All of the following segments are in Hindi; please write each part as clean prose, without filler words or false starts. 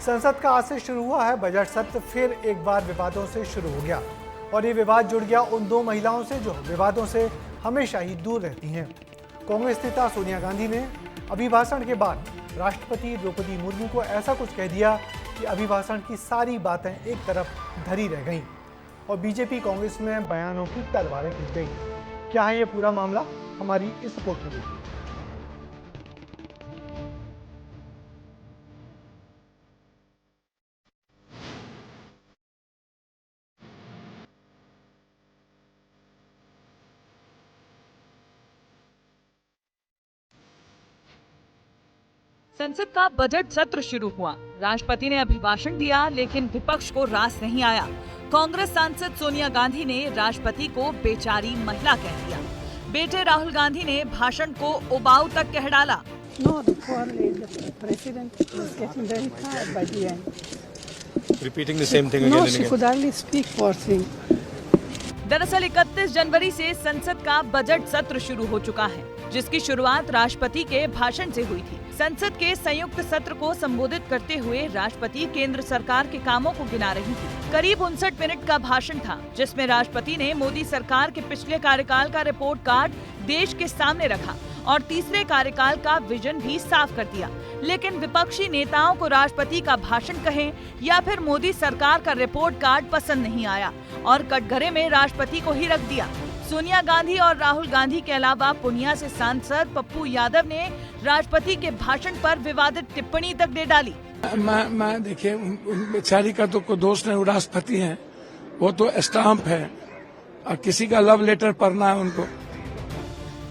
संसद का आज से शुरू हुआ है बजट सत्र फिर एक बार विवादों से शुरू हो गया और ये विवाद जुड़ गया उन दो महिलाओं से जो विवादों से हमेशा ही दूर रहती हैं। कांग्रेस नेता सोनिया गांधी ने अभिभाषण के बाद राष्ट्रपति द्रौपदी मुर्मू को ऐसा कुछ कह दिया कि अभिभाषण की सारी बातें एक तरफ धरी रह गईं और बीजेपी कांग्रेस में बयानों की तलवारें खिंच गई। क्या है ये पूरा मामला, हमारी इस रिपोर्ट में देखिए। संसद का बजट सत्र शुरू हुआ। राष्ट्रपति ने अभिभाषण दिया लेकिन विपक्ष को रास नहीं आया। कांग्रेस सांसद सोनिया गांधी ने राष्ट्रपति को बेचारी महिला कह दिया। बेटे राहुल गांधी ने भाषण को उबाऊ तक कह डाला। No, the poor lady, the president was getting very tired by the end. Repeating the same thing No, again and she again. could hardly speak, poor thing. दरअसल 31 जनवरी से संसद का बजट सत्र शुरू हो चुका है, जिसकी शुरुआत राष्ट्रपति के भाषण से हुई थी। संसद के संयुक्त सत्र को संबोधित करते हुए राष्ट्रपति केंद्र सरकार के कामों को गिना रही थी। करीब 59 मिनट का भाषण था, जिसमें राष्ट्रपति ने मोदी सरकार के पिछले कार्यकाल का रिपोर्ट कार्ड देश के सामने रखा और तीसरे कार्यकाल का विजन भी साफ कर दिया। लेकिन विपक्षी नेताओं को राष्ट्रपति का भाषण कहें या फिर मोदी सरकार का रिपोर्ट कार्ड पसंद नहीं आया और कटघरे में राष्ट्रपति को ही रख दिया। सोनिया गांधी और राहुल गांधी के अलावा पूर्णिया से सांसद पप्पू यादव ने राष्ट्रपति के भाषण पर विवादित टिप्पणी तक दे डाली। मैं देखिए, बेचारी का तो कोई दोष नहीं, राष्ट्रपति हैं, वो तो स्टाम्प है और किसी का लव लेटर पढ़ना है उनको।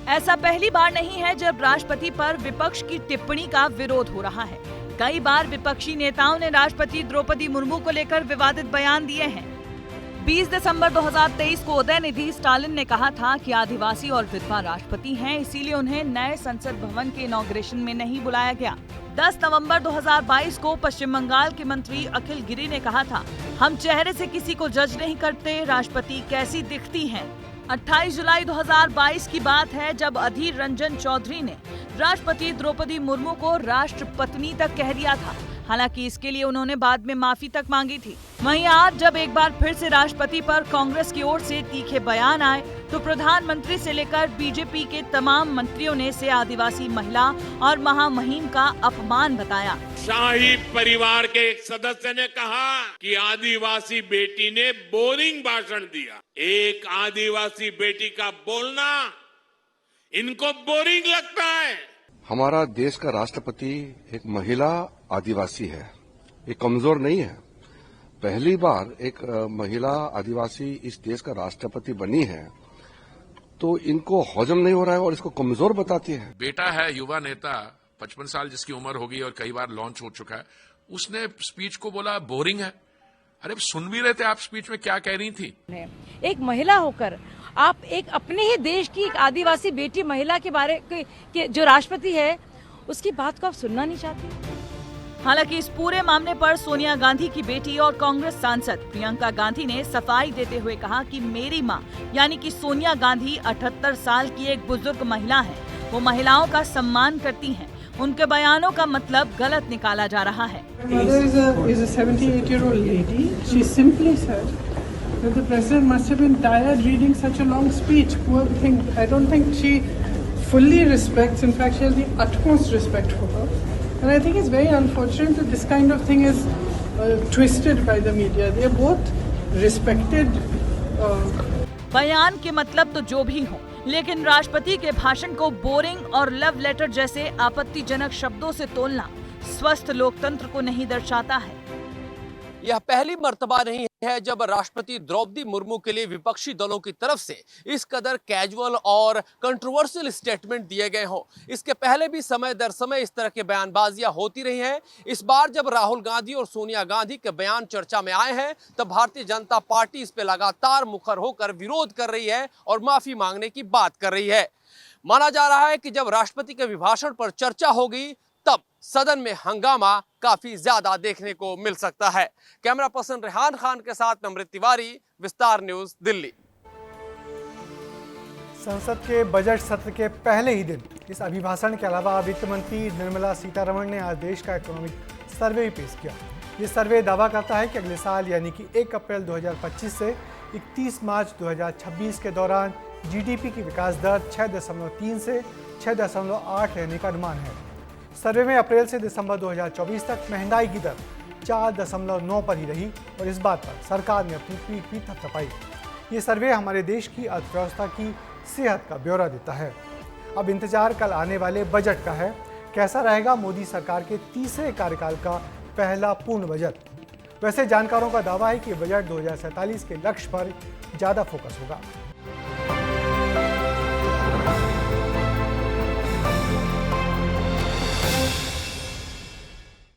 ऐसा पहली बार नहीं है जब राष्ट्रपति पर विपक्ष की टिप्पणी का विरोध हो रहा है। कई बार विपक्षी नेताओं ने राष्ट्रपति द्रौपदी मुर्मू को लेकर विवादित बयान दिए हैं। 20 दिसंबर 2023 को उदयनिधि स्टालिन ने कहा था कि आदिवासी और विधवा राष्ट्रपति हैं, इसीलिए उन्हें नए संसद भवन के इनॉग्रेशन में नहीं बुलाया गया। 10 नवंबर 2022 को पश्चिम बंगाल के मंत्री अखिल गिरी ने कहा था, हम चेहरे से किसी को जज नहीं करते, राष्ट्रपति कैसी दिखती हैं। 28 जुलाई 2022 की बात है जब अधीर रंजन चौधरी ने राष्ट्रपति द्रौपदी मुर्मू को राष्ट्रपत्नी तक कह दिया था। हालांकि इसके लिए उन्होंने बाद में माफी तक मांगी थी। वहीं आज जब एक बार फिर से राष्ट्रपति पर कांग्रेस की ओर से तीखे बयान आए तो प्रधानमंत्री से लेकर बीजेपी के तमाम मंत्रियों ने इसे आदिवासी महिला और महामहिम का अपमान बताया। शाही परिवार के एक सदस्य ने कहा कि आदिवासी बेटी ने बोरिंग भाषण दिया। एक आदिवासी बेटी का बोलना इनको बोरिंग लगता है। हमारा देश का राष्ट्रपति एक महिला आदिवासी है, ये कमजोर नहीं है। पहली बार एक महिला आदिवासी इस देश का राष्ट्रपति बनी है, तो इनको हजम नहीं हो रहा है और इसको कमजोर बताती है। बेटा है युवा नेता, 55 साल जिसकी उम्र होगी और कई बार लॉन्च हो चुका है, उसने स्पीच को बोला बोरिंग है। अरे सुन भी रहे थे आप स्पीच में क्या कह रही थी। एक महिला होकर आप एक अपने ही देश की एक आदिवासी बेटी महिला के बारे के जो राष्ट्रपति है उसकी बात को आप सुनना नहीं चाहती। हालांकि इस पूरे मामले पर सोनिया गांधी की बेटी और कांग्रेस सांसद प्रियंका गांधी ने सफाई देते हुए कहा कि मेरी मां यानी कि सोनिया गांधी 78 साल की एक बुजुर्ग महिला है, वो महिलाओं का सम्मान करती हैं। उनके बयानों का मतलब गलत निकाला जा रहा है। The president must have been tired reading such a long speech. Poor thing. I don't think she fully respects. In fact, she has the utmost respect for her. And I think it's very unfortunate that this kind of thing is twisted by the media. They are both respected. बयान के मतलब तो जो भी हो, लेकिन राष्ट्रपति के भाषण को बोरिंग और लव लेटर जैसे आपत्तिजनक शब्दों से तोलना स्वस्थ लोकतंत्र को नहीं दर्शाता है। यह पहली मर्तबा नहीं है जब राष्ट्रपति द्रौपदी मुर्मू के लिए विपक्षी दलों की तरफ से इस कदर कैजुअल और कंट्रोवर्शियल स्टेटमेंट दिए गए हों। इसके पहले भी समय दर समय इस तरह के बयानबाजियां होती रही हैं। इस बार जब राहुल गांधी और सोनिया गांधी के बयान चर्चा में आए हैं तब भारतीय जनता पार्टी इस पे लगातार मुखर होकर विरोध कर रही है और माफी मांगने की बात कर रही है। माना जा रहा है कि जब राष्ट्रपति के अभिभाषण पर चर्चा होगी तब सदन में हंगामा काफी ज्यादा देखने को मिल सकता है। कैमरा पर्सन रेहान खान के साथ नम्रत तिवारी, विस्तार न्यूज, दिल्ली। संसद के बजट सत्र के पहले ही दिन इस अभिभाषण के अलावा वित्त मंत्री निर्मला सीतारमण ने आज देश का इकोनॉमिक सर्वे पेश किया। ये सर्वे दावा करता है कि अगले साल यानी कि 1 अप्रैल 2025 से 31 मार्च 2026 के दौरान जीडीपी की विकास दर 6.3 से 6.8 रहने का अनुमान है। सर्वे में अप्रैल से दिसंबर 2024 तक महंगाई की दर 4.9 पर ही रही और इस बात पर सरकार ने अपनी पीठ भी थपथपाई। ये सर्वे हमारे देश की अर्थव्यवस्था की सेहत का ब्यौरा देता है। अब इंतजार कल आने वाले बजट का है। कैसा रहेगा मोदी सरकार के तीसरे कार्यकाल का पहला पूर्ण बजट। वैसे जानकारों का दावा है कि बजट 2047 के लक्ष्य पर ज़्यादा फोकस होगा।